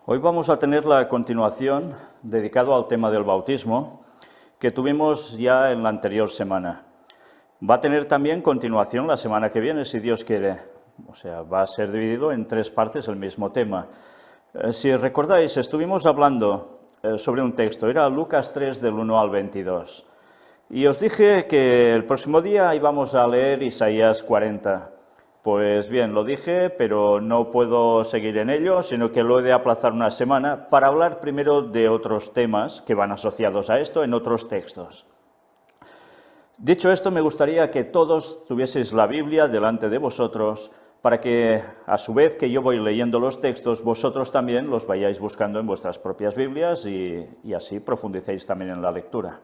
Hoy vamos a tener la continuación dedicado al tema del bautismo que tuvimos ya en la anterior semana. Va a tener también continuación la semana que viene, si Dios quiere. O sea, va a ser dividido en 3 partes el mismo tema. Si recordáis, estuvimos hablando sobre un texto, era Lucas 3 del 1 al 22. Y os dije que el próximo día íbamos a leer Isaías 40. Pues bien, lo dije, pero no puedo seguir en ello, sino que lo he de aplazar una semana para hablar primero de otros temas que van asociados a esto en otros textos. Dicho esto, me gustaría que todos tuvieseis la Biblia delante de vosotros para que, a su vez que yo voy leyendo los textos, vosotros también los vayáis buscando en vuestras propias Biblias y así profundicéis también en la lectura.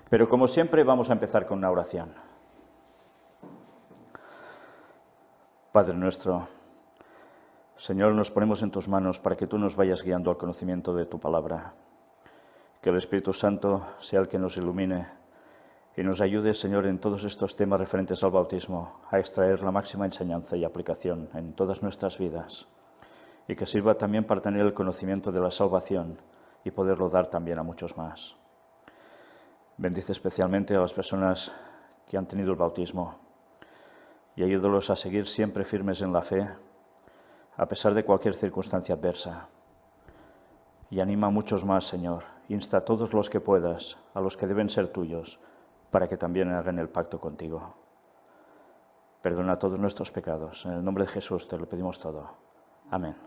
Pero como siempre, vamos a empezar con una oración. Padre nuestro, Señor, nos ponemos en tus manos para que tú nos vayas guiando al conocimiento de tu palabra. Que el Espíritu Santo sea el que nos ilumine y nos ayude, Señor, en todos estos temas referentes al bautismo, a extraer la máxima enseñanza y aplicación en todas nuestras vidas. Y que sirva también para tener el conocimiento de la salvación y poderlo dar también a muchos más. Bendice especialmente a las personas que han tenido el bautismo y ayúdalos a seguir siempre firmes en la fe, a pesar de cualquier circunstancia adversa. Y anima a muchos más, Señor. Insta a todos los que puedas, a los que deben ser tuyos, para que también hagan el pacto contigo. Perdona todos nuestros pecados. En el nombre de Jesús te lo pedimos todo. Amén.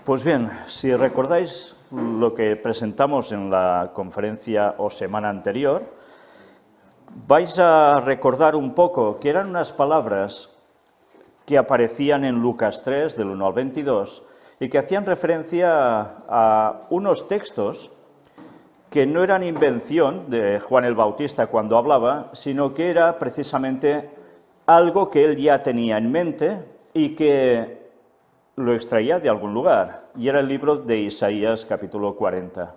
Pues bien, si recordáis lo que presentamos en la conferencia o semana anterior, vais a recordar un poco que eran unas palabras que aparecían en Lucas 3, del 1 al 22, y que hacían referencia a unos textos que no eran invención de Juan el Bautista cuando hablaba, sino que era precisamente algo que él ya tenía en mente y que lo extraía de algún lugar, y era el libro de Isaías, capítulo 40.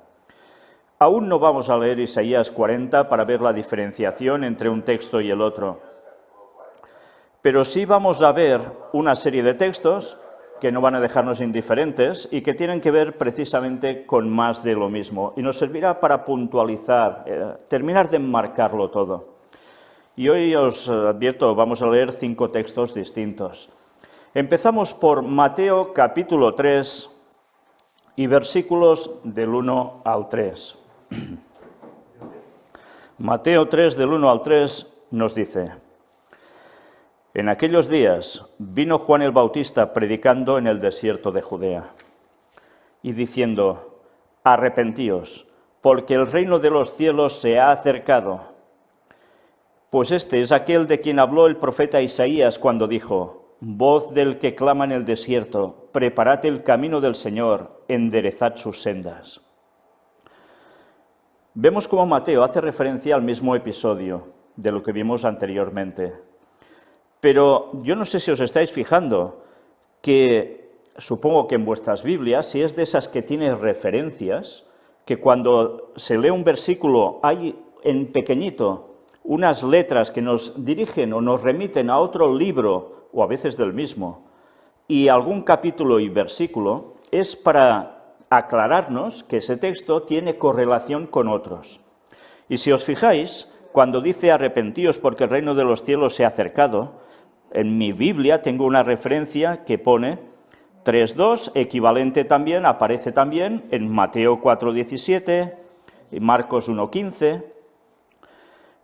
Aún no vamos a leer Isaías 40 para ver la diferenciación entre un texto y el otro, pero sí vamos a ver una serie de textos que no van a dejarnos indiferentes y que tienen que ver precisamente con más de lo mismo, y nos servirá para puntualizar, terminar de enmarcarlo todo. Y hoy os advierto, vamos a leer 5 textos distintos. Empezamos por Mateo capítulo 3 y versículos del 1 al 3. Mateo 3, del 1 al 3, nos dice: En aquellos días vino Juan el Bautista predicando en el desierto de Judea y diciendo: Arrepentíos, porque el reino de los cielos se ha acercado. Pues este es aquel de quien habló el profeta Isaías cuando dijo: Voz del que clama en el desierto, preparad el camino del Señor, enderezad sus sendas. Vemos cómo Mateo hace referencia al mismo episodio de lo que vimos anteriormente. Pero yo no sé si os estáis fijando que, supongo que en vuestras Biblias, si es de esas que tiene referencias, que cuando se lee un versículo hay en pequeñito unas letras que nos dirigen o nos remiten a otro libro, o a veces del mismo, y algún capítulo y versículo, es para aclararnos que ese texto tiene correlación con otros. Y si os fijáis, cuando dice arrepentíos porque el reino de los cielos se ha acercado, en mi Biblia tengo una referencia que pone 3.2, equivalente también, aparece también en Mateo 4.17, y Marcos 1.15,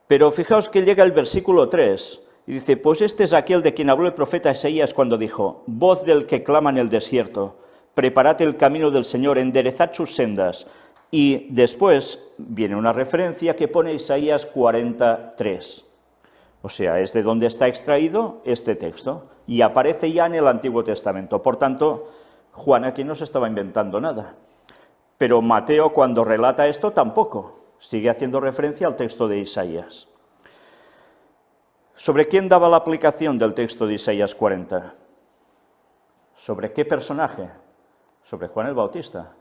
pero fijaos que llega el versículo 3, y dice: Pues este es aquel de quien habló el profeta Isaías cuando dijo: Voz del que clama en el desierto, preparad el camino del Señor, enderezad sus sendas. Y después viene una referencia que pone Isaías 43. O sea, es de donde está extraído este texto, y aparece ya en el Antiguo Testamento. Por tanto, Juan aquí no se estaba inventando nada. Pero Mateo, cuando relata esto, tampoco. Sigue haciendo referencia al texto de Isaías. ¿Sobre quién daba la aplicación del texto de Isaías 40? ¿Sobre qué personaje? Sobre Juan el Bautista.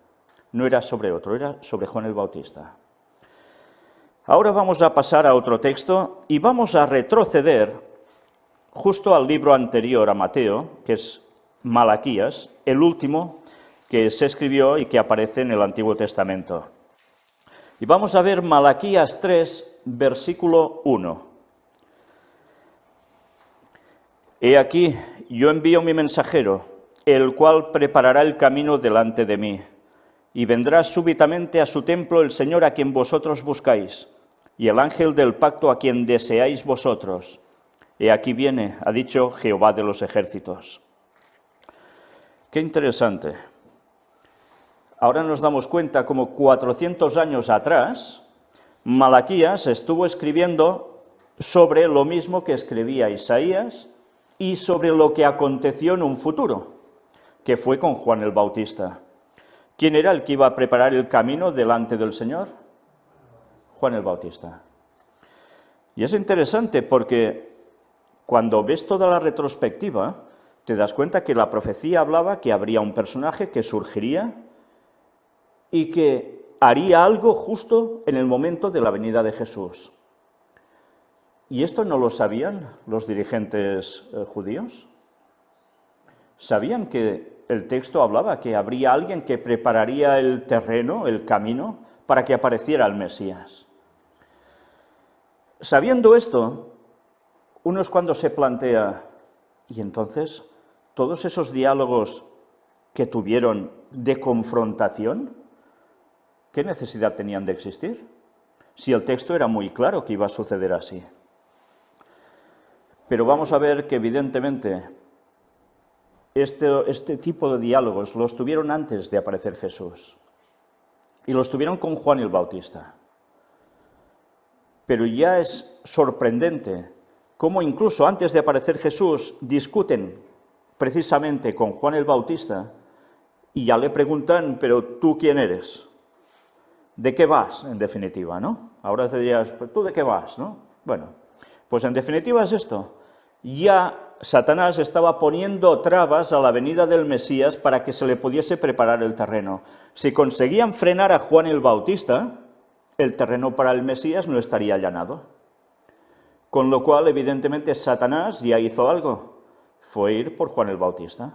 No era sobre otro, era sobre Juan el Bautista. Ahora vamos a pasar a otro texto y vamos a retroceder justo al libro anterior a Mateo, que es Malaquías, el último que se escribió y que aparece en el Antiguo Testamento. Y vamos a ver Malaquías 3, versículo 1. He aquí, yo envío mi mensajero, el cual preparará el camino delante de mí, y vendrá súbitamente a su templo el Señor a quien vosotros buscáis, y el ángel del pacto a quien deseáis vosotros. He aquí viene, ha dicho Jehová de los ejércitos. Qué interesante. Ahora nos damos cuenta como 400 años atrás, Malaquías estuvo escribiendo sobre lo mismo que escribía Isaías y sobre lo que aconteció en un futuro, que fue con Juan el Bautista. ¿Quién era el que iba a preparar el camino delante del Señor? Juan el Bautista. Y es interesante porque cuando ves toda la retrospectiva, te das cuenta que la profecía hablaba que habría un personaje que surgiría y que haría algo justo en el momento de la venida de Jesús. ¿Y esto no lo sabían los dirigentes judíos? ¿Sabían que el texto hablaba que habría alguien que prepararía el terreno, el camino, para que apareciera el Mesías? Sabiendo esto, uno es cuando se plantea, ¿y entonces todos esos diálogos que tuvieron de confrontación, qué necesidad tenían de existir? Si el texto era muy claro que iba a suceder así. Pero vamos a ver que evidentemente este tipo de diálogos los tuvieron antes de aparecer Jesús. Y los tuvieron con Juan el Bautista. Pero ya es sorprendente cómo incluso antes de aparecer Jesús discuten precisamente con Juan el Bautista y ya le preguntan, pero ¿tú quién eres? ¿De qué vas, en definitiva, no? Ahora te dirías, ¿tú de qué vas, no? Bueno, pues en definitiva es esto. Ya Satanás estaba poniendo trabas a la venida del Mesías para que se le pudiese preparar el terreno. Si conseguían frenar a Juan el Bautista, el terreno para el Mesías no estaría allanado. Con lo cual, evidentemente, Satanás ya hizo algo. Fue ir por Juan el Bautista.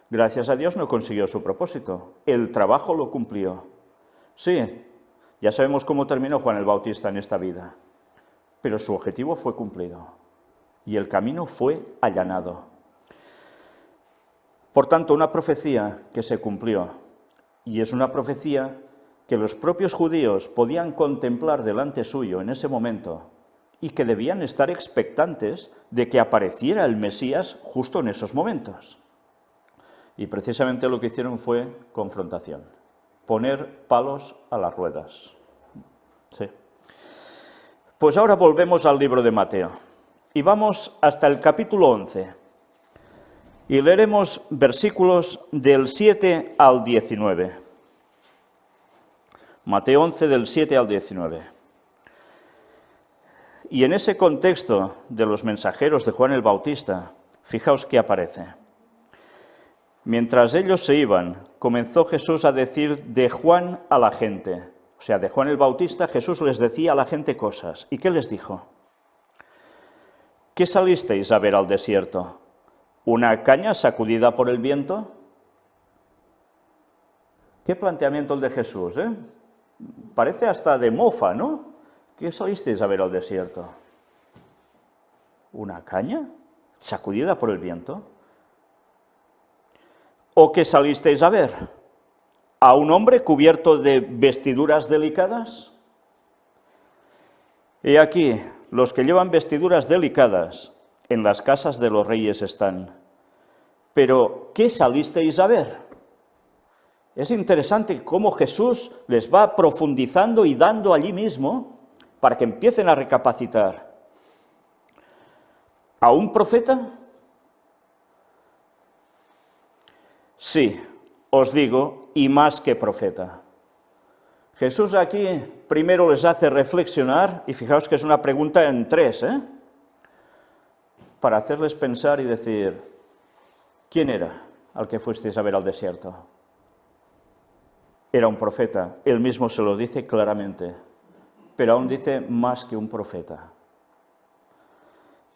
Gracias a Dios no consiguió su propósito. El trabajo lo cumplió. Sí, ya sabemos cómo terminó Juan el Bautista en esta vida. Pero su objetivo fue cumplido. Y el camino fue allanado. Por tanto, una profecía que se cumplió. Y es una profecía que los propios judíos podían contemplar delante suyo en ese momento y que debían estar expectantes de que apareciera el Mesías justo en esos momentos. Y precisamente lo que hicieron fue confrontación, poner palos a las ruedas. Sí. Pues ahora volvemos al libro de Mateo y vamos hasta el capítulo 11 y leeremos versículos del 7 al 19. Mateo 11, del 7 al 19. Y en ese contexto de los mensajeros de Juan el Bautista, fijaos qué aparece. Mientras ellos se iban, comenzó Jesús a decir de Juan a la gente. O sea, de Juan el Bautista, Jesús les decía a la gente cosas. ¿Y qué les dijo? ¿Qué salisteis a ver al desierto? ¿Una caña sacudida por el viento? ¿Qué planteamiento el de Jesús, eh? Parece hasta de mofa, ¿no? ¿Qué salisteis a ver al desierto? ¿Una caña sacudida por el viento? ¿O qué salisteis a ver? ¿A un hombre cubierto de vestiduras delicadas? He aquí, los que llevan vestiduras delicadas en las casas de los reyes están. Pero, ¿qué salisteis a ver? Es interesante cómo Jesús les va profundizando y dando allí mismo para que empiecen a recapacitar. ¿A un profeta? Sí, os digo, y más que profeta. Jesús aquí primero les hace reflexionar, y fijaos que es una pregunta en tres, para hacerles pensar y decir, ¿quién era al que fuisteis a ver al desierto? Era un profeta, él mismo se lo dice claramente, pero aún dice más que un profeta.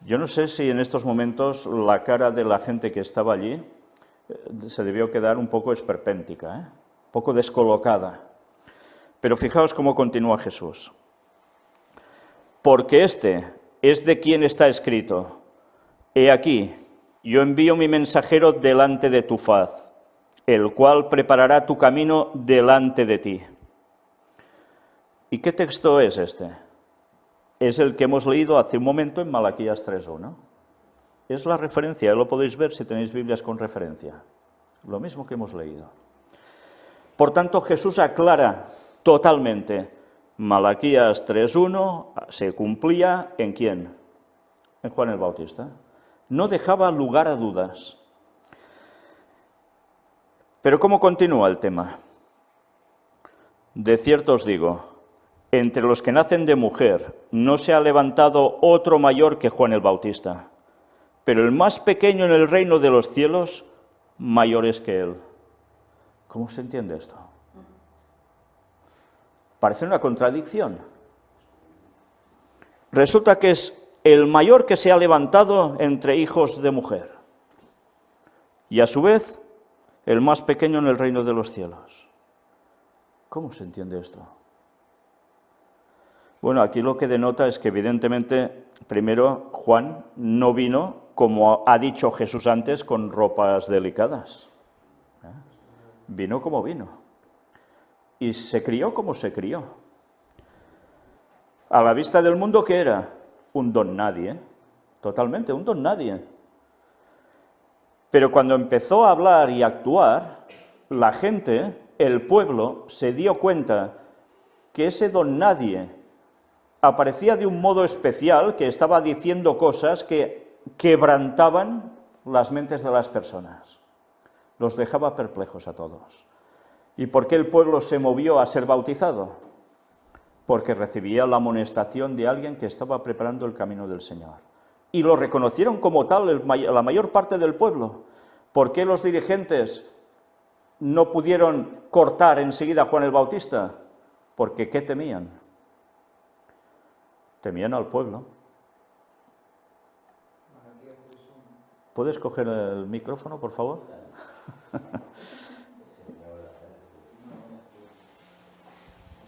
Yo no sé si en estos momentos la cara de la gente que estaba allí se debió quedar un poco esperpéntica, un poco descolocada. Pero fijaos cómo continúa Jesús. Porque este es de quien está escrito: he aquí, yo envío mi mensajero delante de tu faz, el cual preparará tu camino delante de ti. ¿Y qué texto es este? Es el que hemos leído hace un momento en Malaquías 3.1. Es la referencia, lo podéis ver si tenéis Biblias con referencia. Lo mismo que hemos leído. Por tanto, Jesús aclara totalmente. Malaquías 3.1 se cumplía ¿en quién? En Juan el Bautista. No dejaba lugar a dudas. Pero ¿cómo continúa el tema? De cierto os digo, entre los que nacen de mujer no se ha levantado otro mayor que Juan el Bautista, pero el más pequeño en el reino de los cielos, mayor es que él. ¿Cómo se entiende esto? Parece una contradicción. Resulta que es el mayor que se ha levantado entre hijos de mujer y a su vez el más pequeño en el reino de los cielos. ¿Cómo se entiende esto? Bueno, aquí lo que denota es que evidentemente, primero, Juan no vino, como ha dicho Jesús antes, con ropas delicadas. Vino como vino. Y se crió como se crió. A la vista del mundo, ¿qué era? Un don nadie, totalmente, un don nadie. Pero cuando empezó a hablar y a actuar, la gente, el pueblo, se dio cuenta que ese don nadie aparecía de un modo especial, que estaba diciendo cosas que quebrantaban las mentes de las personas. Los dejaba perplejos a todos. ¿Y por qué el pueblo se movió a ser bautizado? Porque recibía la amonestación de alguien que estaba preparando el camino del Señor. Y lo reconocieron como tal la mayor parte del pueblo. ¿Por qué los dirigentes no pudieron cortar enseguida a Juan el Bautista? Porque ¿qué temían? Temían al pueblo. ¿Puedes coger el micrófono, por favor?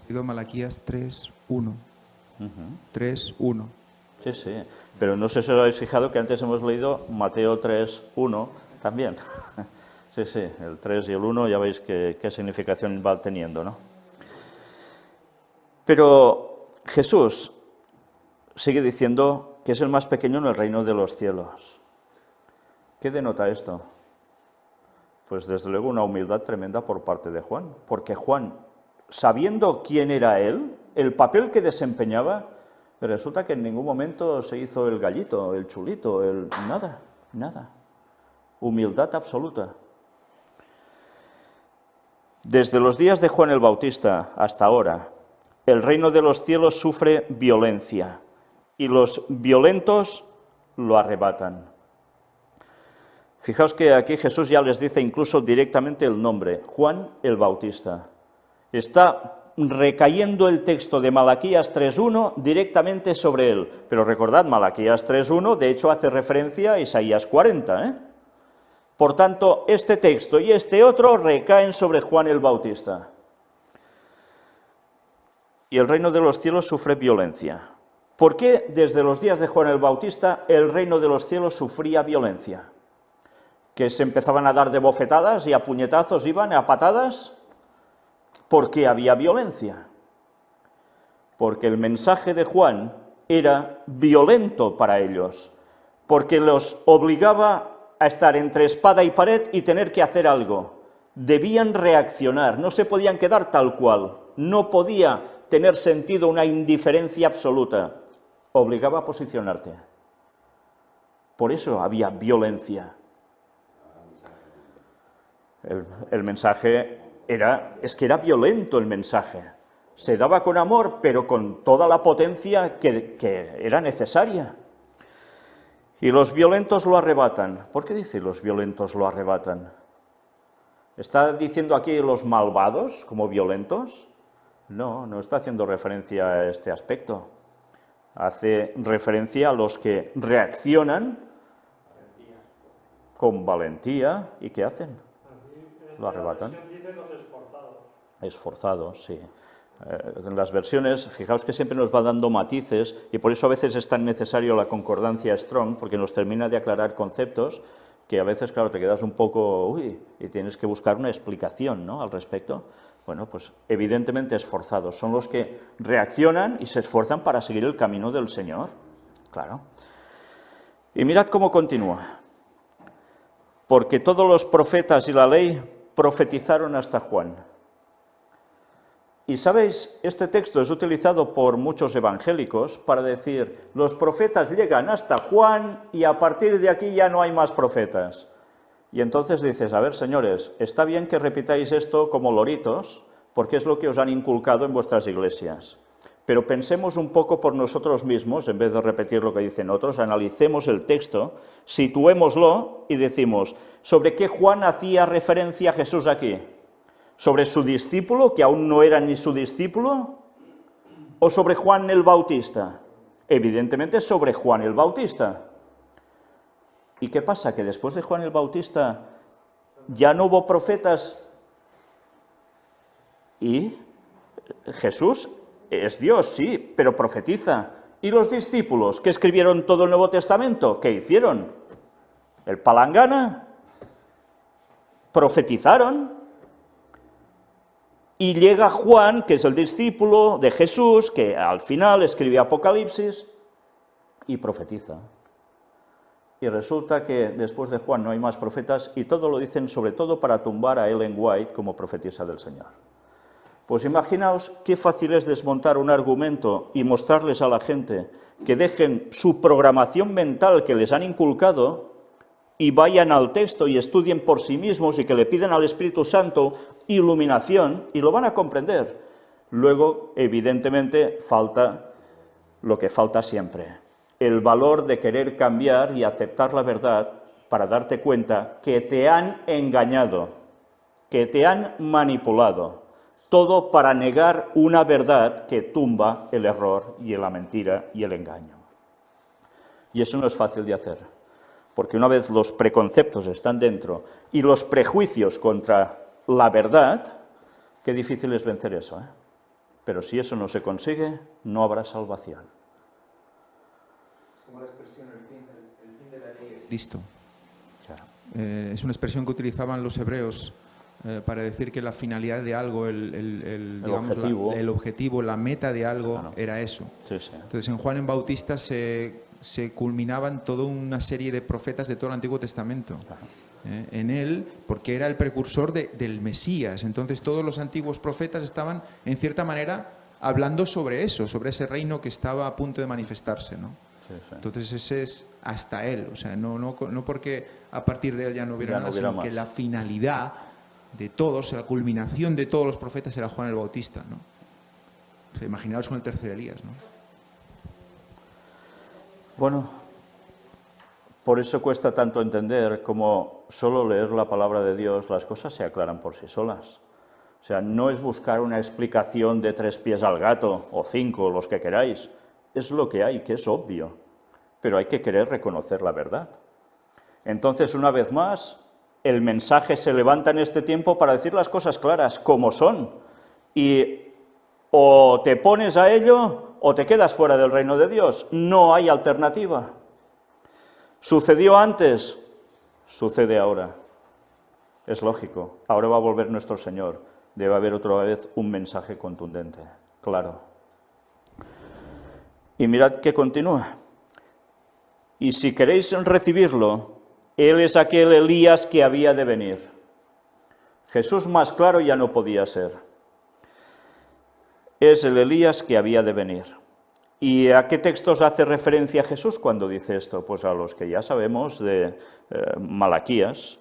Malaquías 3.1. 3.1. Sí, sí, pero no sé si os habéis fijado que antes hemos leído Mateo 3.1 también. Sí, sí, el 3 y el 1 ya veis qué significación va teniendo, ¿no? Pero Jesús sigue diciendo que es el más pequeño en el reino de los cielos. ¿Qué denota esto? Pues desde luego una humildad tremenda por parte de Juan, porque Juan, sabiendo quién era él, el papel que desempeñaba, resulta que en ningún momento se hizo el gallito, el chulito, nada, nada. Humildad absoluta. Desde los días de Juan el Bautista hasta ahora, el reino de los cielos sufre violencia y los violentos lo arrebatan. Fijaos que aquí Jesús ya les dice incluso directamente el nombre, Juan el Bautista. Está recayendo el texto de Malaquías 3.1 directamente sobre él. Pero recordad, Malaquías 3.1 de hecho hace referencia a Isaías 40, Por tanto, este texto y este otro recaen sobre Juan el Bautista. Y el reino de los cielos sufre violencia. ¿Por qué desde los días de Juan el Bautista el reino de los cielos sufría violencia? ¿Que se empezaban a dar de bofetadas y a puñetazos iban, a patadas? ¿Por qué había violencia? Porque el mensaje de Juan era violento para ellos, porque los obligaba a estar entre espada y pared y tener que hacer algo. Debían reaccionar, no se podían quedar tal cual, no podía tener sentido una indiferencia absoluta, obligaba a posicionarte. Por eso había violencia. El mensaje es que era violento el mensaje. Se daba con amor, pero con toda la potencia que era necesaria. Y los violentos lo arrebatan. ¿Por qué dice los violentos lo arrebatan? ¿Está diciendo aquí los malvados como violentos? No, no está haciendo referencia a este aspecto. Hace referencia a los que reaccionan con valentía, ¿y qué hacen? Lo arrebatan. Esforzados, sí. En las versiones, fijaos que siempre nos va dando matices, y por eso a veces es tan necesario la concordancia Strong, porque nos termina de aclarar conceptos que a veces, claro, te quedas un poco, uy, y tienes que buscar una explicación, ¿no?, al respecto. Bueno, pues evidentemente esforzados, son los que reaccionan y se esfuerzan para seguir el camino del Señor, claro. Y mirad cómo continúa. Porque todos los profetas y la ley profetizaron hasta Juan. Y sabéis, este texto es utilizado por muchos evangélicos para decir, los profetas llegan hasta Juan y a partir de aquí ya no hay más profetas. Y entonces dices, a ver, señores, está bien que repitáis esto como loritos, porque es lo que os han inculcado en vuestras iglesias. Pero pensemos un poco por nosotros mismos, en vez de repetir lo que dicen otros, analicemos el texto, situémoslo y decimos, ¿sobre qué Juan hacía referencia Jesús aquí? ¿Sobre su discípulo, que aún no era ni su discípulo? ¿O sobre Juan el Bautista? Evidentemente sobre Juan el Bautista. ¿Y qué pasa? ¿Que después de Juan el Bautista ya no hubo profetas? ¿Y? Jesús es Dios, sí, pero profetiza. ¿Y los discípulos que escribieron todo el Nuevo Testamento? ¿Qué hicieron? ¿El palangana? ¿Profetizaron? Y llega Juan, que es el discípulo de Jesús, que al final escribe Apocalipsis y profetiza. Y resulta que después de Juan no hay más profetas y todo lo dicen sobre todo para tumbar a Ellen White como profetisa del Señor. Pues imaginaos qué fácil es desmontar un argumento y mostrarles a la gente que dejen su programación mental que les han inculcado y vayan al texto y estudien por sí mismos y que le pidan al Espíritu Santo iluminación y lo van a comprender. Luego, evidentemente, falta lo que falta siempre, el valor de querer cambiar y aceptar la verdad para darte cuenta que te han engañado, que te han manipulado, todo para negar una verdad que tumba el error y la mentira y el engaño. Y eso no es fácil de hacer, porque una vez los preconceptos están dentro y los prejuicios contra la verdad, qué difícil es vencer eso, ¿eh? Pero si eso no se consigue, no habrá salvación. Como la expresión, el fin de la ley es Cristo. Claro. Es una expresión que utilizaban los hebreos para decir que la finalidad de algo, el objetivo, la meta de algo, claro, era eso. Sí, sí. Entonces en Juan el Bautista se culminaban toda una serie de profetas de todo el Antiguo Testamento. Claro. En él, porque era el precursor del Mesías. Entonces todos los antiguos profetas estaban, en cierta manera, hablando sobre eso, sobre ese reino que estaba a punto de manifestarse, ¿no? Sí, sí. Entonces ese es hasta él, o sea, no porque a partir de él ya no hubiera nada, sino que la finalidad de todos, la culminación de todos los profetas era Juan el Bautista, ¿no? O sea, imaginaos con el tercer Elías, ¿no? Bueno, por eso cuesta tanto entender como solo leer la palabra de Dios, las cosas se aclaran por sí solas. O sea, no es buscar una explicación de 3 pies al gato, o 5, los que queráis. Es lo que hay, que es obvio, pero hay que querer reconocer la verdad. Entonces, una vez más, el mensaje se levanta en este tiempo para decir las cosas claras, como son, y o te pones a ello o te quedas fuera del reino de Dios. No hay alternativa. ¿Sucedió antes? Sucede ahora. Es lógico. Ahora va a volver nuestro Señor. Debe haber otra vez un mensaje contundente, claro. Y mirad que continúa. Y si queréis recibirlo, Él es aquel Elías que había de venir. Jesús más claro ya no podía ser. Es el Elías que había de venir. ¿Y a qué textos hace referencia Jesús cuando dice esto? Pues a los que ya sabemos de Malaquías.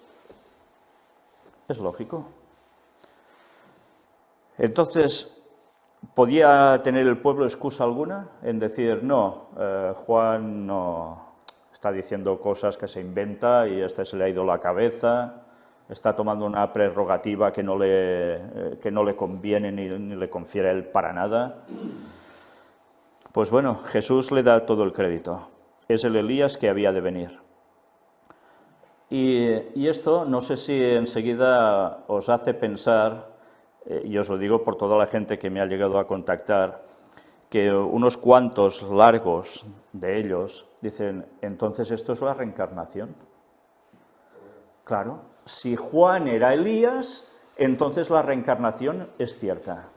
Es lógico. Entonces, ¿podía tener el pueblo excusa alguna en decir, no, Juan no está diciendo cosas que se inventa y se le ha ido la cabeza, está tomando una prerrogativa que no le conviene ni le confiere a él para nada? Pues bueno, Jesús le da todo el crédito. Es el Elías que había de venir. Y esto no sé si enseguida os hace pensar, y os lo digo por toda la gente que me ha llegado a contactar, que unos cuantos largos de ellos dicen, entonces esto es la reencarnación. Claro, si Juan era Elías, entonces la reencarnación es cierta.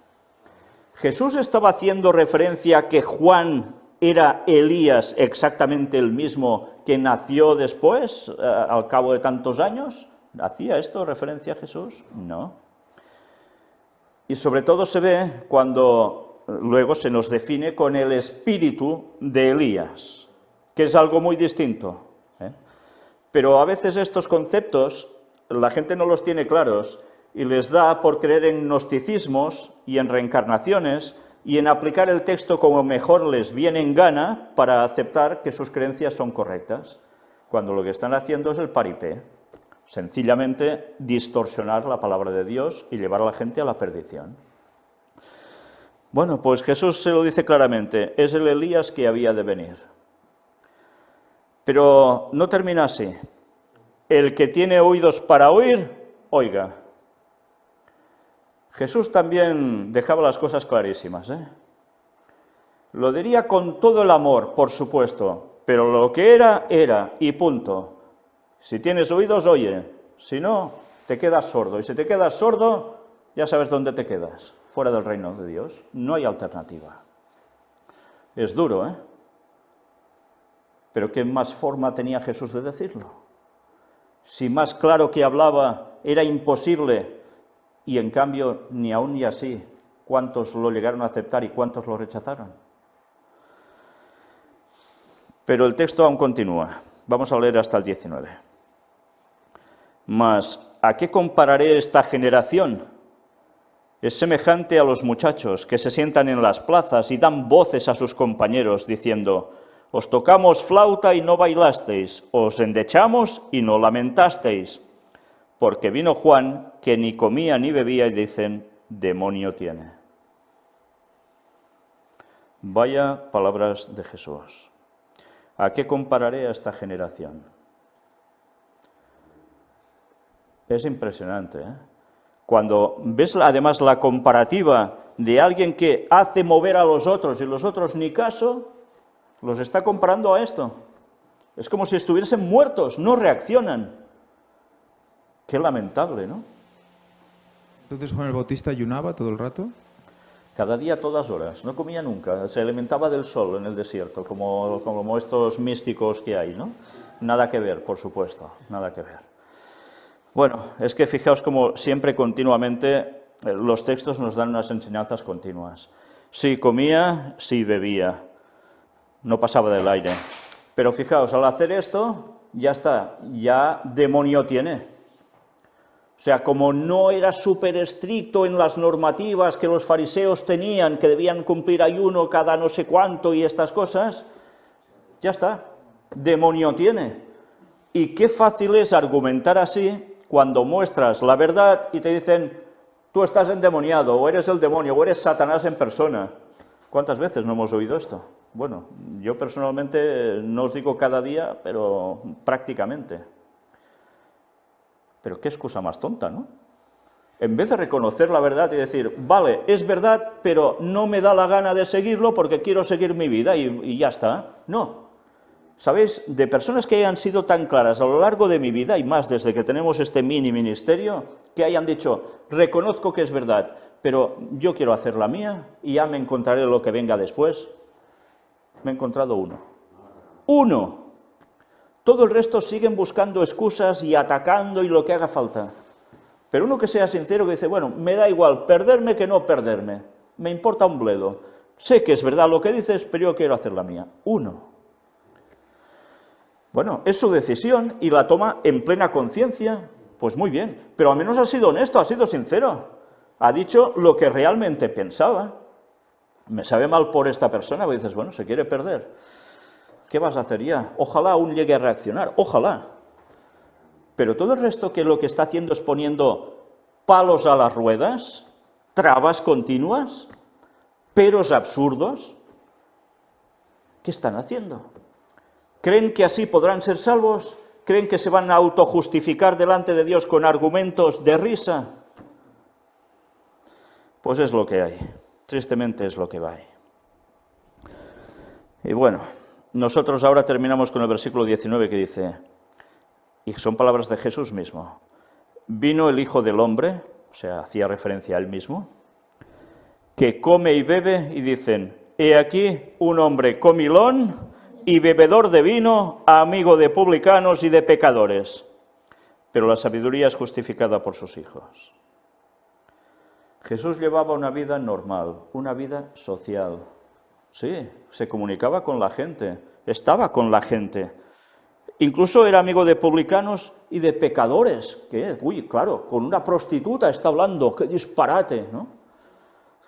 ¿Jesús estaba haciendo referencia a que Juan era Elías exactamente el mismo que nació después, al cabo de tantos años? ¿Hacía esto referencia a Jesús? No. Y sobre todo se ve cuando luego se nos define con el espíritu de Elías, que es algo muy distinto. Pero a veces estos conceptos la gente no los tiene claros y les da por creer en gnosticismos y en reencarnaciones y en aplicar el texto como mejor les viene en gana para aceptar que sus creencias son correctas, cuando lo que están haciendo es el paripé, sencillamente distorsionar la palabra de Dios y llevar a la gente a la perdición. Bueno, pues Jesús se lo dice claramente, es el Elías que había de venir. Pero no termina así. El que tiene oídos para oír, oiga. Jesús también dejaba las cosas clarísimas, Lo diría con todo el amor, por supuesto, pero lo que era, y punto. Si tienes oídos, oye. Si no, te quedas sordo. Y si te quedas sordo, ya sabes dónde te quedas. Fuera del reino de Dios. No hay alternativa. Es duro, Pero ¿qué más forma tenía Jesús de decirlo? Si más claro que hablaba era imposible, y en cambio, ni aún ni así, ¿cuántos lo llegaron a aceptar y cuántos lo rechazaron? Pero el texto aún continúa. Vamos a leer hasta el 19. Mas, ¿a qué compararé esta generación? Es semejante a los muchachos que se sientan en las plazas y dan voces a sus compañeros, diciendo, os tocamos flauta y no bailasteis, os endechamos y no lamentasteis. Porque vino Juan, que ni comía ni bebía, y dicen, demonio tiene. Vaya palabras de Jesús. ¿A qué compararé a esta generación? Es impresionante, Cuando ves además la comparativa de alguien que hace mover a los otros y los otros ni caso, los está comparando a esto. Es como si estuviesen muertos, no reaccionan. Qué lamentable, ¿no? Entonces Juan el Bautista ayunaba todo el rato. Cada día, todas horas, no comía nunca, se alimentaba del sol en el desierto, como estos místicos que hay, ¿no? Nada que ver, por supuesto, nada que ver. Bueno, es que fijaos como siempre, continuamente, los textos nos dan unas enseñanzas continuas. Sí comía, sí bebía, no pasaba del aire. Pero fijaos, al hacer esto, ya está, ya demonio tiene. O sea, como no era súper estricto en las normativas que los fariseos tenían, que debían cumplir ayuno cada no sé cuánto y estas cosas, ya está, demonio tiene. Y qué fácil es argumentar así cuando muestras la verdad y te dicen, tú estás endemoniado, o eres el demonio, o eres Satanás en persona. ¿Cuántas veces no hemos oído esto? Bueno, yo personalmente no os digo cada día, pero prácticamente. Pero qué excusa más tonta, ¿no? En vez de reconocer la verdad y decir, vale, es verdad, pero no me da la gana de seguirlo porque quiero seguir mi vida y ya está. No. ¿Sabéis? De personas que hayan sido tan claras a lo largo de mi vida, y más desde que tenemos este mini ministerio, que hayan dicho, reconozco que es verdad, pero yo quiero hacer la mía y ya me encontraré lo que venga después. Me he encontrado uno. ¡Uno! Todo el resto siguen buscando excusas y atacando y lo que haga falta. Pero uno que sea sincero, que dice, bueno, me da igual perderme que no perderme. Me importa un bledo. Sé que es verdad lo que dices, pero yo quiero hacer la mía. Uno. Bueno, es su decisión y la toma en plena conciencia. Pues muy bien, pero al menos ha sido honesto, ha sido sincero. Ha dicho lo que realmente pensaba. Me sabe mal por esta persona, porque dices, bueno, se quiere perder. ¿Qué vas a hacer ya? Ojalá aún llegue a reaccionar, ojalá. Pero todo el resto que lo que está haciendo es poniendo palos a las ruedas, trabas continuas, peros absurdos, ¿qué están haciendo? ¿Creen que así podrán ser salvos? ¿Creen que se van a autojustificar delante de Dios con argumentos de risa? Pues es lo que hay, tristemente es lo que hay. Y bueno, nosotros ahora terminamos con el versículo 19 que dice, y son palabras de Jesús mismo, vino el Hijo del Hombre, o sea, hacía referencia a él mismo, que come y bebe, y dicen, he aquí un hombre comilón y bebedor de vino, amigo de publicanos y de pecadores. Pero la sabiduría es justificada por sus hijos. Jesús llevaba una vida normal, una vida social. Sí, se comunicaba con la gente, estaba con la gente. Incluso era amigo de publicanos y de pecadores. Que, uy, claro, con una prostituta está hablando, qué disparate, ¿no?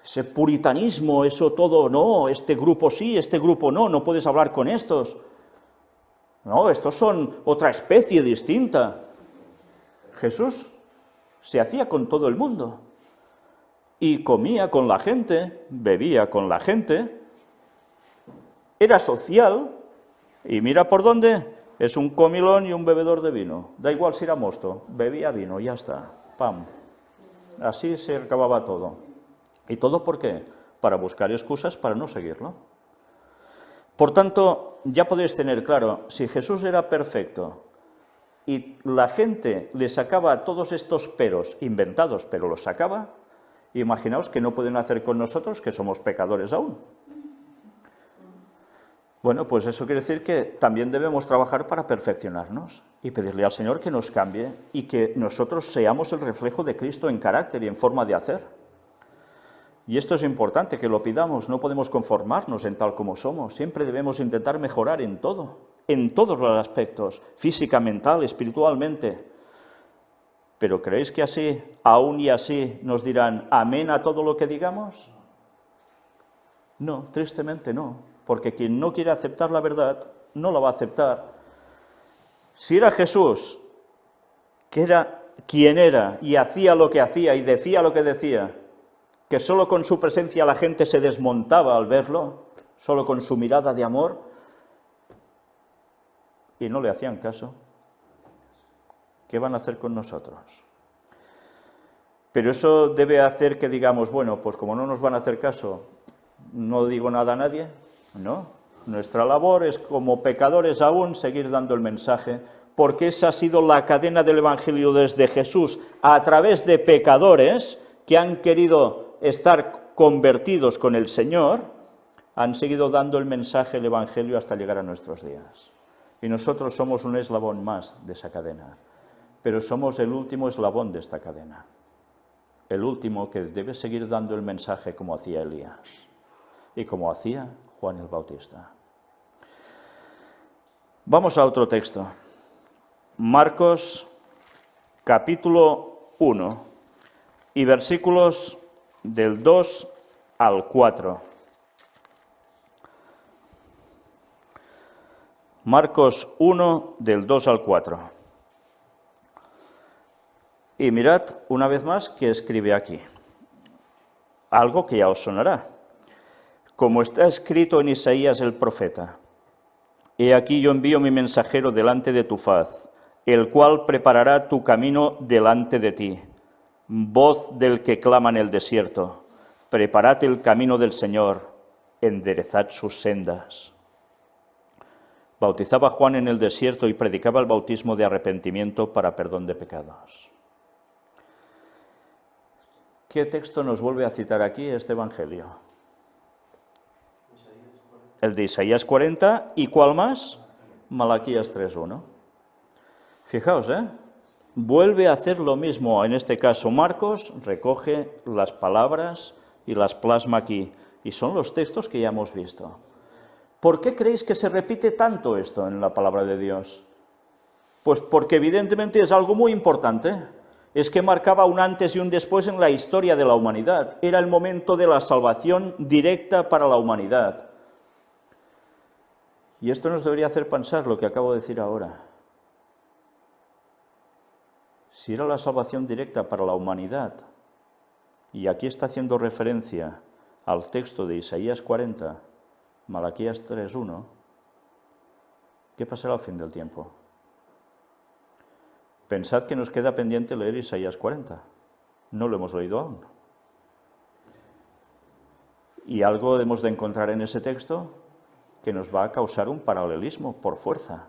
Ese puritanismo, eso todo, no, este grupo sí, este grupo no, no puedes hablar con estos. No, estos son otra especie distinta. Jesús se hacía con todo el mundo. Y comía con la gente, bebía con la gente, era social, y mira por dónde, es un comilón y un bebedor de vino. Da igual si era mosto, bebía vino, ya está, pam. Así se acababa todo. ¿Y todo por qué? Para buscar excusas para no seguirlo. Por tanto, ya podéis tener claro, si Jesús era perfecto y la gente le sacaba todos estos peros inventados, pero los sacaba, imaginaos que no pueden hacer con nosotros, que somos pecadores aún. Bueno, pues eso quiere decir que también debemos trabajar para perfeccionarnos y pedirle al Señor que nos cambie y que nosotros seamos el reflejo de Cristo en carácter y en forma de hacer. Y esto es importante, que lo pidamos, no podemos conformarnos en tal como somos, siempre debemos intentar mejorar en todo, en todos los aspectos, física, mental, espiritualmente. ¿Pero creéis que así, aún y así, nos dirán amén a todo lo que digamos? No, tristemente no, porque quien no quiere aceptar la verdad, no la va a aceptar. Si era Jesús, que era quien era, y hacía lo que hacía, y decía lo que decía, que solo con su presencia la gente se desmontaba al verlo, solo con su mirada de amor, y no le hacían caso, ¿qué van a hacer con nosotros? Pero eso debe hacer que digamos, bueno, pues como no nos van a hacer caso, no digo nada a nadie, ¿no? Nuestra labor es, como pecadores aún, seguir dando el mensaje, porque esa ha sido la cadena del Evangelio desde Jesús, a través de pecadores que han querido estar convertidos con el Señor, han seguido dando el mensaje, el Evangelio, hasta llegar a nuestros días. Y nosotros somos un eslabón más de esa cadena, pero somos el último eslabón de esta cadena, el último que debe seguir dando el mensaje como hacía Elías y como hacía Juan el Bautista. Vamos a otro texto, Marcos capítulo 1 y versículos del 2 al 4. Marcos 1, del 2 al 4. Y mirad una vez más que escribe aquí. Algo que ya os sonará. Como está escrito en Isaías el profeta. He aquí yo envío mi mensajero delante de tu faz, el cual preparará tu camino delante de ti. Voz del que clama en el desierto, preparad el camino del Señor, enderezad sus sendas. Bautizaba Juan en el desierto y predicaba el bautismo de arrepentimiento para perdón de pecados. ¿Qué texto nos vuelve a citar aquí este Evangelio? El de Isaías 40, ¿y cuál más? Malaquías 3:1. Fijaos, vuelve a hacer lo mismo, en este caso Marcos recoge las palabras y las plasma aquí, y son los textos que ya hemos visto. ¿Por qué creéis que se repite tanto esto en la palabra de Dios? Pues porque evidentemente es algo muy importante, es que marcaba un antes y un después en la historia de la humanidad, era el momento de la salvación directa para la humanidad. Y esto nos debería hacer pensar lo que acabo de decir ahora. Si era la salvación directa para la humanidad, y aquí está haciendo referencia al texto de Isaías 40, Malaquías 3:1, ¿qué pasará al fin del tiempo? Pensad que nos queda pendiente leer Isaías 40. No lo hemos leído aún. Y algo hemos de encontrar en ese texto que nos va a causar un paralelismo por fuerza.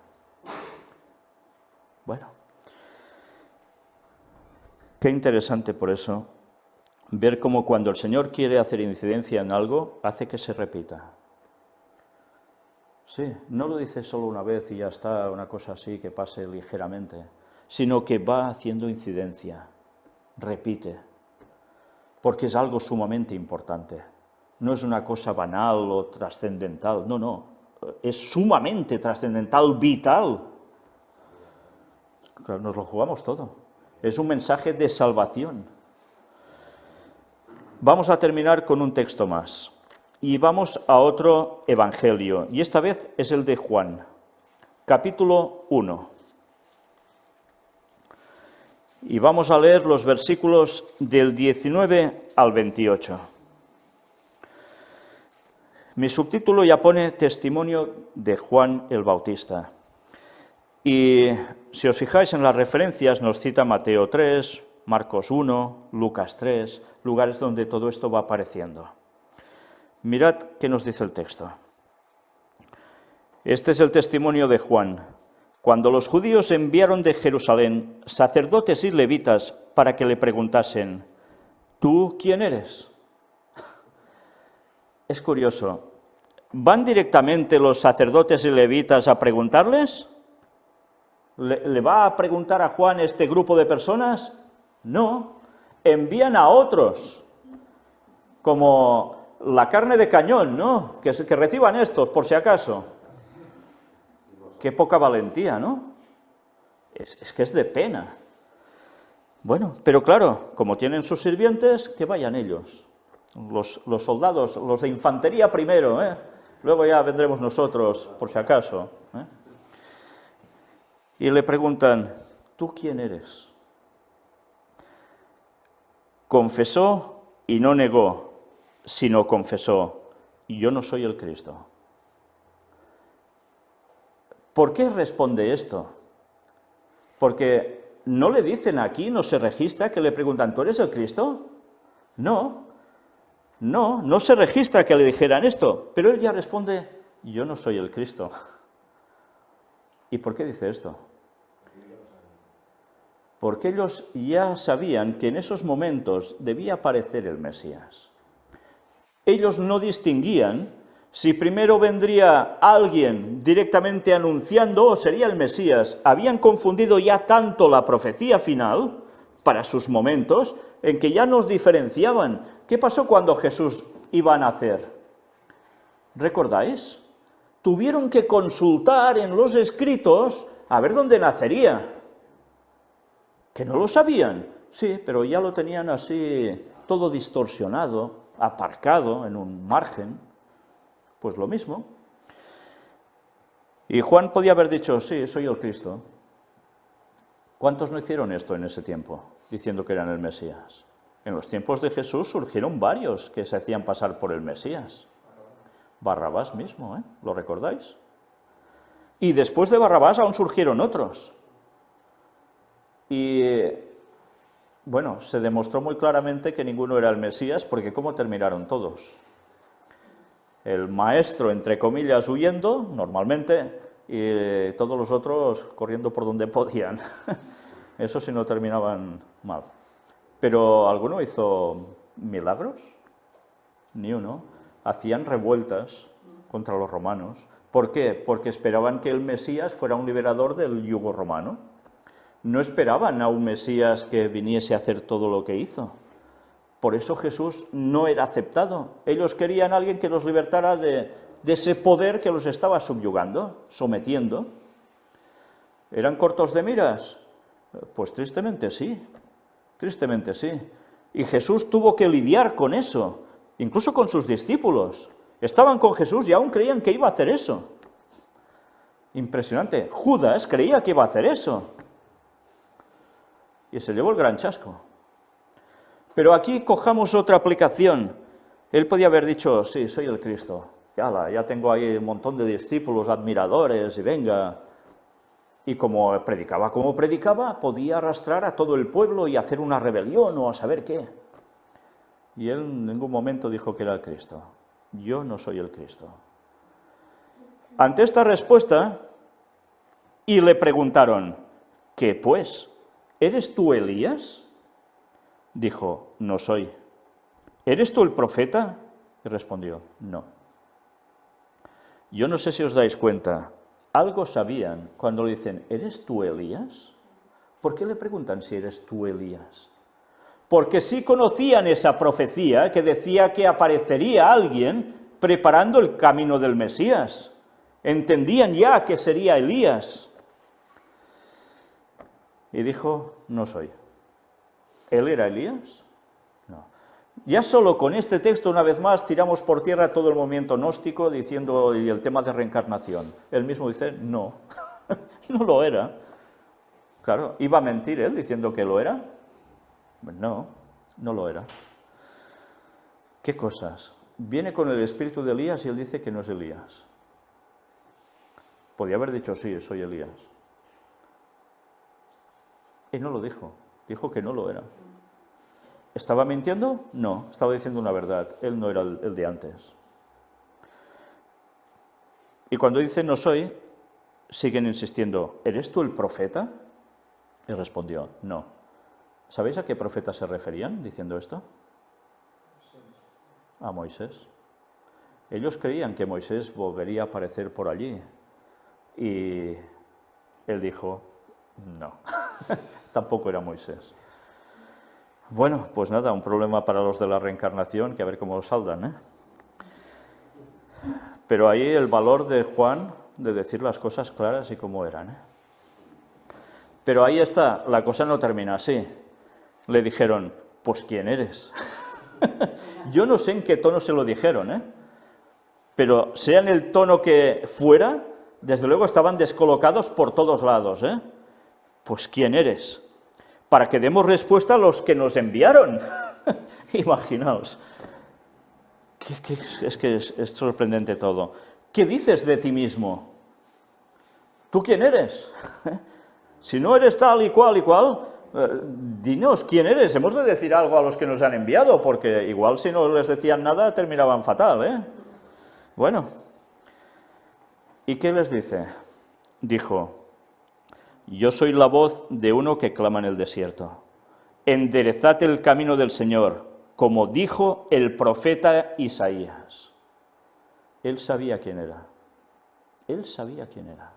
Bueno, qué interesante por eso ver cómo cuando el Señor quiere hacer incidencia en algo, hace que se repita. Sí, no lo dice solo una vez y ya está, una cosa así que pase ligeramente, sino que va haciendo incidencia, repite, porque es algo sumamente importante. No es una cosa banal o trascendental, no, es sumamente trascendental, vital. Claro, nos lo jugamos todo. Es un mensaje de salvación. Vamos a terminar con un texto más. Y vamos a otro evangelio, y esta vez es el de Juan, capítulo 1. Y vamos a leer los versículos del 19 al 28. Mi subtítulo ya pone Testimonio de Juan el Bautista. Y si os fijáis en las referencias, nos cita Mateo 3, Marcos 1, Lucas 3, lugares donde todo esto va apareciendo. Mirad qué nos dice el texto. Este es el testimonio de Juan. Cuando los judíos enviaron de Jerusalén sacerdotes y levitas para que le preguntasen, ¿tú quién eres? Es curioso. ¿Van directamente los sacerdotes y levitas a preguntarles? ¿Le va a preguntar a Juan este grupo de personas? No. Envían a otros, como la carne de cañón, ¿no? Que reciban estos, por si acaso. Qué poca valentía, ¿no? Es que es de pena. Bueno, pero claro, como tienen sus sirvientes, que vayan ellos. Los soldados, los de infantería primero, ¿eh? Luego ya vendremos nosotros, por si acaso. Y le preguntan, ¿tú quién eres? Confesó y no negó, sino confesó, yo no soy el Cristo. ¿Por qué responde esto? Porque no le dicen aquí, no se registra que le preguntan, ¿tú eres el Cristo? No se registra que le dijeran esto, pero él ya responde, yo no soy el Cristo. ¿Y por qué dice esto? Porque ellos ya sabían que en esos momentos debía aparecer el Mesías. Ellos no distinguían si primero vendría alguien directamente anunciando o sería el Mesías. Habían confundido ya tanto la profecía final para sus momentos en que ya nos diferenciaban. ¿Qué pasó cuando Jesús iba a nacer? ¿Recordáis? Tuvieron que consultar en los escritos a ver dónde nacería. ¿Que no lo sabían? Sí, pero ya lo tenían así, todo distorsionado, aparcado en un margen. Pues lo mismo. Y Juan podía haber dicho, sí, soy el Cristo. ¿Cuántos no hicieron esto en ese tiempo, diciendo que eran el Mesías? En los tiempos de Jesús surgieron varios que se hacían pasar por el Mesías. Barrabás mismo, ¿eh? ¿Lo recordáis? Y después de Barrabás aún surgieron otros. Y, bueno, se demostró muy claramente que ninguno era el Mesías, porque ¿cómo terminaron todos? El maestro, entre comillas, huyendo, normalmente, y todos los otros corriendo por donde podían. Eso sí no terminaban mal. Pero ¿alguno hizo milagros? Ni uno. Hacían revueltas contra los romanos. ¿Por qué? Porque esperaban que el Mesías fuera un liberador del yugo romano. No esperaban a un Mesías que viniese a hacer todo lo que hizo. Por eso Jesús no era aceptado. Ellos querían a alguien que los libertara de ese poder que los estaba subyugando, sometiendo. ¿Eran cortos de miras? Pues tristemente sí, tristemente sí. Y Jesús tuvo que lidiar con eso, incluso con sus discípulos. Estaban con Jesús y aún creían que iba a hacer eso. Impresionante. Judas creía que iba a hacer eso. Y se llevó el gran chasco. Pero aquí cojamos otra aplicación. Él podía haber dicho, sí, soy el Cristo. Ya tengo ahí un montón de discípulos, admiradores, y venga. Y como predicaba, podía arrastrar a todo el pueblo y hacer una rebelión o a saber qué. Y él en ningún momento dijo que era el Cristo. Yo no soy el Cristo. Ante esta respuesta, y le preguntaron, ¿qué pues? ¿Eres tú Elías? Dijo, no soy. ¿Eres tú el profeta? Y respondió, no. Yo no sé si os dais cuenta, algo sabían cuando le dicen, ¿eres tú Elías? ¿Por qué le preguntan si eres tú Elías? Porque sí conocían esa profecía que decía que aparecería alguien preparando el camino del Mesías. Entendían ya que sería Elías. Y dijo, no soy. ¿Él era Elías? No. Ya solo con este texto, una vez más, tiramos por tierra todo el movimiento gnóstico diciendo y el tema de reencarnación. Él mismo dice, no, no lo era. Claro, ¿iba a mentir él diciendo que lo era? No, no lo era. ¿Qué cosas? Viene con el espíritu de Elías y él dice que no es Elías. Podía haber dicho, sí, soy Elías. Y no lo dijo, dijo que no lo era. ¿Estaba mintiendo? No, estaba diciendo una verdad. Él no era el de antes. Y cuando dice no soy, siguen insistiendo, ¿eres tú el profeta? Y respondió, no. ¿Sabéis a qué profeta se referían diciendo esto? A Moisés. Ellos creían que Moisés volvería a aparecer por allí. Y él dijo, no, tampoco era Moisés. Bueno, pues nada, un problema para los de la reencarnación, que a ver cómo saldan, ¿eh? Pero ahí el valor de Juan de decir las cosas claras y como eran, ¿eh? Pero ahí está, la cosa no termina así. Le dijeron, pues ¿quién eres? Yo no sé en qué tono se lo dijeron, ¿eh? Pero sea en el tono que fuera, desde luego estaban descolocados por todos lados, ¿eh? Pues ¿quién eres? Para que demos respuesta a los que nos enviaron. Imaginaos. Es que es sorprendente todo. ¿Qué dices de ti mismo? ¿Tú quién eres? Si no eres tal y cual, dinos quién eres. Hemos de decir algo a los que nos han enviado, porque igual si no les decían nada terminaban fatal, ¿eh? Bueno, ¿y qué les dice? Dijo, yo soy la voz de uno que clama en el desierto. Enderezad el camino del Señor, como dijo el profeta Isaías. Él sabía quién era. Él sabía quién era.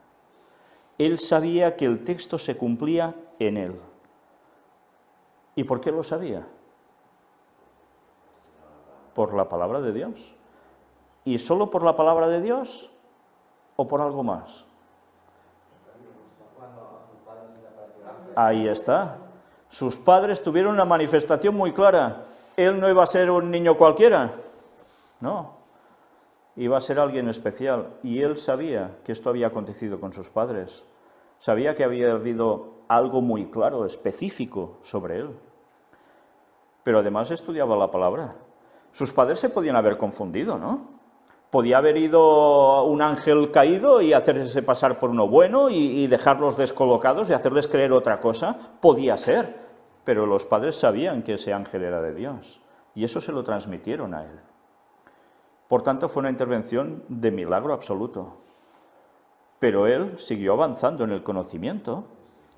Él sabía que el texto se cumplía en él. ¿Y por qué lo sabía? Por la palabra de Dios. ¿Y solo por la palabra de Dios o por algo más? Ahí está. Sus padres tuvieron una manifestación muy clara. Él no iba a ser un niño cualquiera. No. Iba a ser alguien especial. Y él sabía que esto había acontecido con sus padres. Sabía que había habido algo muy claro, específico sobre él. Pero además estudiaba la palabra. Sus padres se podían haber confundido, ¿no? Podía haber ido un ángel caído y hacerse pasar por uno bueno y dejarlos descolocados y hacerles creer otra cosa. Podía ser, pero los padres sabían que ese ángel era de Dios y eso se lo transmitieron a él. Por tanto, fue una intervención de milagro absoluto. Pero él siguió avanzando en el conocimiento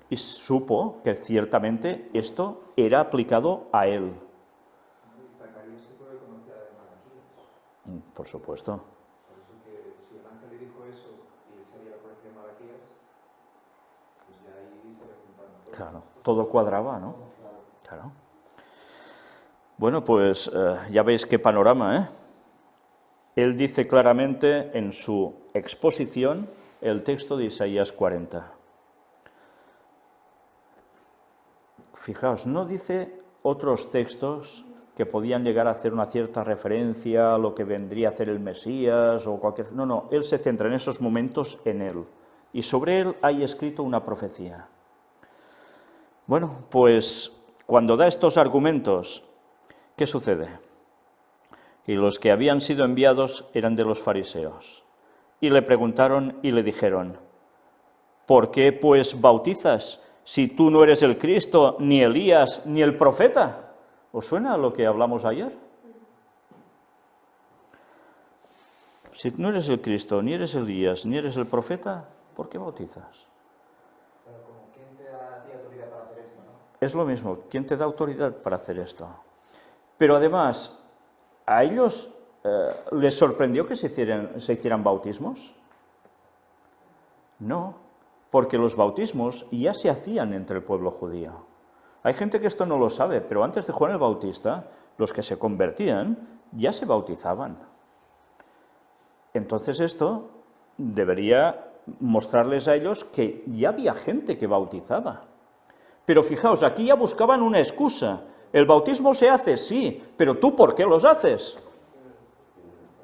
y supo que ciertamente esto era aplicado a él. Por supuesto. Por eso que si el ángel le dijo eso y él sabía la profecía de Malaquías, pues ya ahí se le juntaron todo. Claro, todo cuadraba, ¿no? Claro. Bueno, pues ya veis qué panorama, ¿eh? Él dice claramente en su exposición el texto de Isaías 40. Fijaos, no dice otros textos que podían llegar a hacer una cierta referencia a lo que vendría a hacer el Mesías o cualquier... No, él se centra en esos momentos en él. Y sobre él hay escrito una profecía. Bueno, pues cuando da estos argumentos, ¿qué sucede? Y los que habían sido enviados eran de los fariseos. Y le preguntaron y le dijeron, ¿por qué pues bautizas si tú no eres el Cristo, ni Elías, ni el profeta? ¿Os suena lo que hablamos ayer? Si no eres el Cristo, ni eres Elías, ni eres el profeta, ¿por qué bautizas? Pero como, ¿quién te da a ti autoridad para hacer esto, no? Es lo mismo, ¿quién te da autoridad para hacer esto? Pero además, ¿a ellos les sorprendió que se hicieran bautismos? No, porque los bautismos ya se hacían entre el pueblo judío. Hay gente que esto no lo sabe, pero antes de Juan el Bautista, los que se convertían ya se bautizaban. Entonces esto debería mostrarles a ellos que ya había gente que bautizaba. Pero fijaos, aquí ya buscaban una excusa. El bautismo se hace, sí, pero ¿tú por qué los haces?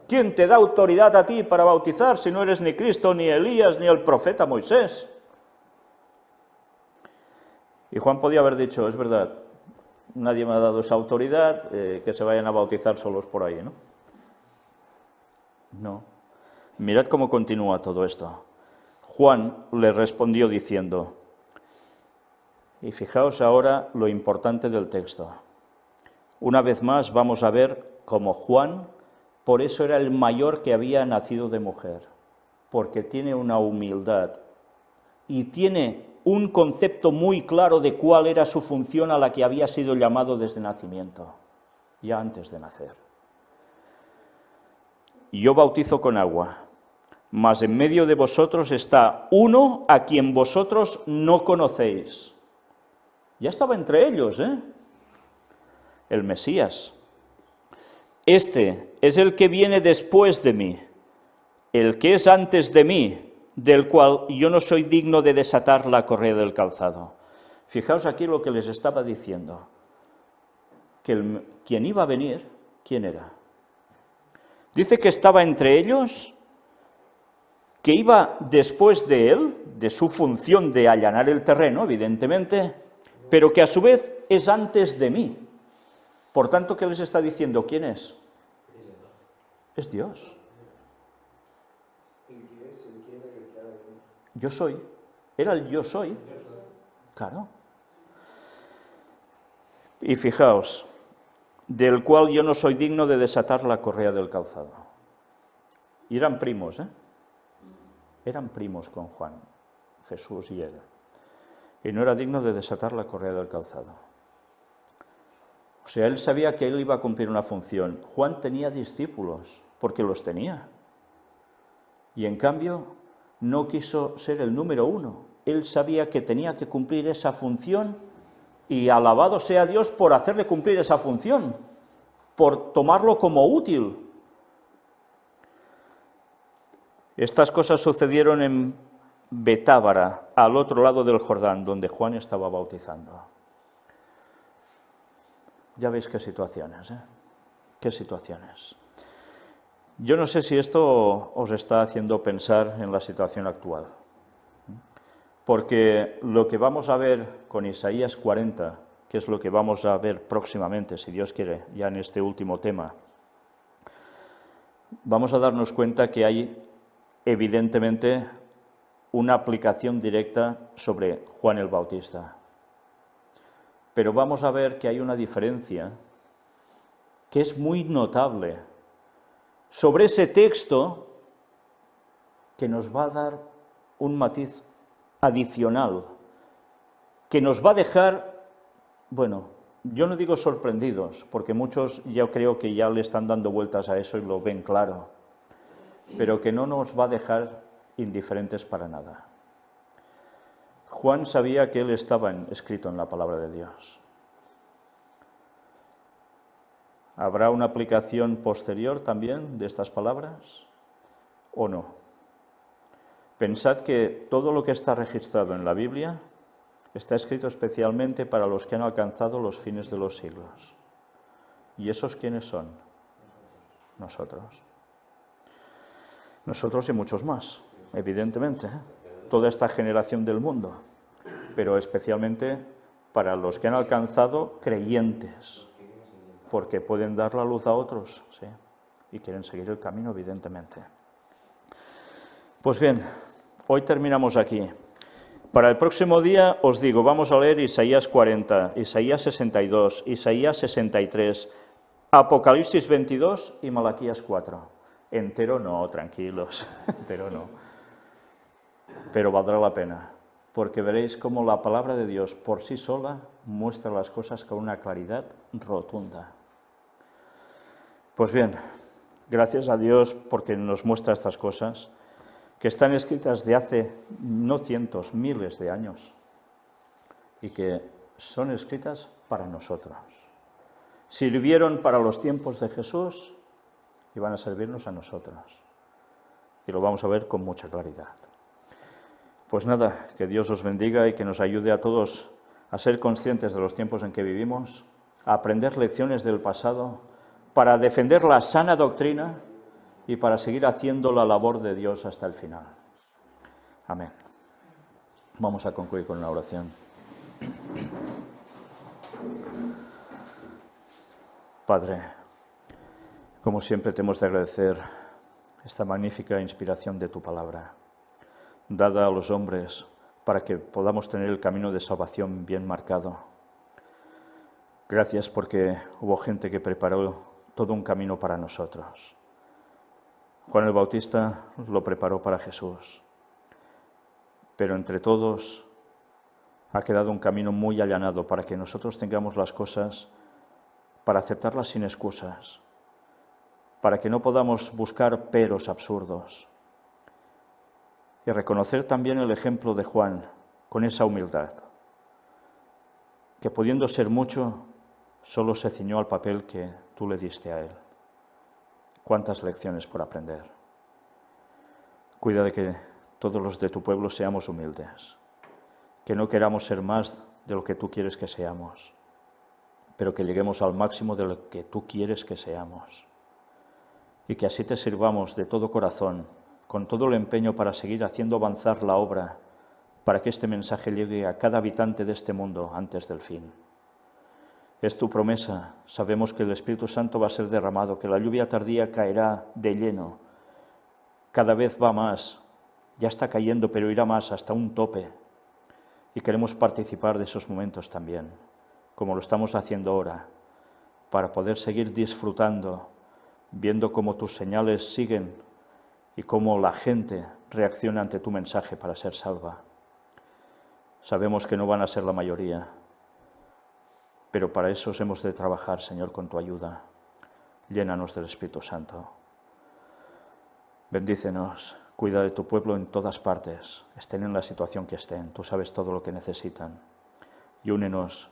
¿Quién te da autoridad a ti para bautizar si no eres ni Cristo, ni Elías, ni el profeta Moisés? Y Juan podía haber dicho, es verdad, nadie me ha dado esa autoridad, que se vayan a bautizar solos por ahí, ¿no? No. Mirad cómo continúa todo esto. Juan le respondió diciendo, y fijaos ahora lo importante del texto. Una vez más vamos a ver cómo Juan, por eso era el mayor que había nacido de mujer, porque tiene una humildad y tiene un concepto muy claro de cuál era su función a la que había sido llamado desde nacimiento, ya antes de nacer. Yo bautizo con agua, mas en medio de vosotros está uno a quien vosotros no conocéis. Ya estaba entre ellos, el Mesías. Este es el que viene después de mí, el que es antes de mí, del cual yo no soy digno de desatar la correa del calzado. Fijaos aquí lo que les estaba diciendo, que quien iba a venir, ¿quién era? Dice que estaba entre ellos, que iba después de él, de su función de allanar el terreno, evidentemente, pero que a su vez es antes de mí. Por tanto, ¿qué les está diciendo? ¿Quién es? Es Dios. Yo soy. Era el yo soy. Claro. Y fijaos, del cual yo no soy digno de desatar la correa del calzado. Y eran primos, Eran primos con Juan, Jesús y él. Y no era digno de desatar la correa del calzado. O sea, él sabía que él iba a cumplir una función. Juan tenía discípulos, porque los tenía. Y en cambio, no quiso ser el número uno. Él sabía que tenía que cumplir esa función y alabado sea Dios por hacerle cumplir esa función, por tomarlo como útil. Estas cosas sucedieron en Betábara, al otro lado del Jordán, donde Juan estaba bautizando. Ya veis qué situaciones, Qué situaciones. Yo no sé si esto os está haciendo pensar en la situación actual, porque lo que vamos a ver con Isaías 40, que es lo que vamos a ver próximamente, si Dios quiere, ya en este último tema, vamos a darnos cuenta que hay evidentemente una aplicación directa sobre Juan el Bautista. Pero vamos a ver que hay una diferencia que es muy notable sobre ese texto que nos va a dar un matiz adicional, que nos va a dejar, bueno, yo no digo sorprendidos, porque muchos yo creo que ya le están dando vueltas a eso y lo ven claro, pero que no nos va a dejar indiferentes para nada. Juan sabía que él estaba escrito en la palabra de Dios. ¿Habrá una aplicación posterior también de estas palabras o no? Pensad que todo lo que está registrado en la Biblia está escrito especialmente para los que han alcanzado los fines de los siglos. ¿Y esos quiénes son? Nosotros. Nosotros y muchos más, evidentemente, toda esta generación del mundo, pero especialmente para los que han alcanzado creyentes, porque pueden dar la luz a otros, ¿sí? Y quieren seguir el camino, evidentemente. Pues bien, hoy terminamos aquí. Para el próximo día os digo, vamos a leer Isaías 40, Isaías 62, Isaías 63, Apocalipsis 22 y Malaquías 4. Entero no, tranquilos, entero no. Pero valdrá la pena, porque veréis cómo la palabra de Dios por sí sola muestra las cosas con una claridad rotunda. Pues bien, gracias a Dios porque nos muestra estas cosas, que están escritas de hace no cientos, miles de años, y que son escritas para nosotros. Sirvieron para los tiempos de Jesús y van a servirnos a nosotros. Y lo vamos a ver con mucha claridad. Pues nada, que Dios os bendiga y que nos ayude a todos a ser conscientes de los tiempos en que vivimos, a aprender lecciones del pasado, para defender la sana doctrina y para seguir haciendo la labor de Dios hasta el final. Amén. Vamos a concluir con una oración. Padre, como siempre te hemos de agradecer esta magnífica inspiración de tu palabra, dada a los hombres para que podamos tener el camino de salvación bien marcado. Gracias porque hubo gente que preparó todo un camino para nosotros. Juan el Bautista lo preparó para Jesús, pero entre todos ha quedado un camino muy allanado para que nosotros tengamos las cosas para aceptarlas sin excusas, para que no podamos buscar peros absurdos y reconocer también el ejemplo de Juan con esa humildad, que pudiendo ser mucho, solo se ciñó al papel que tú le diste a él. Cuántas lecciones por aprender. Cuida de que todos los de tu pueblo seamos humildes, que no queramos ser más de lo que tú quieres que seamos, pero que lleguemos al máximo de lo que tú quieres que seamos, y que así te sirvamos de todo corazón, con todo el empeño para seguir haciendo avanzar la obra, para que este mensaje llegue a cada habitante de este mundo antes del fin. Es tu promesa, sabemos que el Espíritu Santo va a ser derramado, que la lluvia tardía caerá de lleno, cada vez va más, ya está cayendo, pero irá más hasta un tope, y queremos participar de esos momentos también, como lo estamos haciendo ahora, para poder seguir disfrutando, viendo cómo tus señales siguen y cómo la gente reacciona ante tu mensaje para ser salva. Sabemos que no van a ser la mayoría, pero para eso hemos de trabajar, Señor, con tu ayuda. Llénanos del Espíritu Santo. Bendícenos, cuida de tu pueblo en todas partes, estén en la situación que estén, tú sabes todo lo que necesitan. Y únenos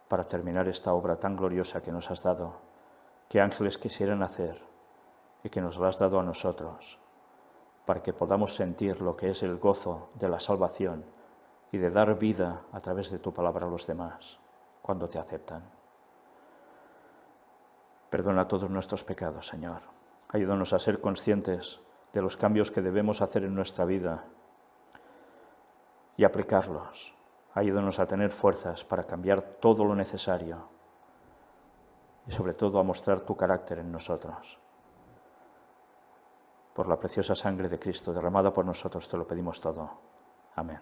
para terminar esta obra tan gloriosa que nos has dado, que ángeles quisieran hacer y que nos la has dado a nosotros, para que podamos sentir lo que es el gozo de la salvación y de dar vida a través de tu palabra a los demás, cuando te aceptan. Perdona todos nuestros pecados, Señor. Ayúdanos a ser conscientes de los cambios que debemos hacer en nuestra vida y aplicarlos. Ayúdanos a tener fuerzas para cambiar todo lo necesario y sobre todo a mostrar tu carácter en nosotros. Por la preciosa sangre de Cristo derramada por nosotros te lo pedimos todo. Amén.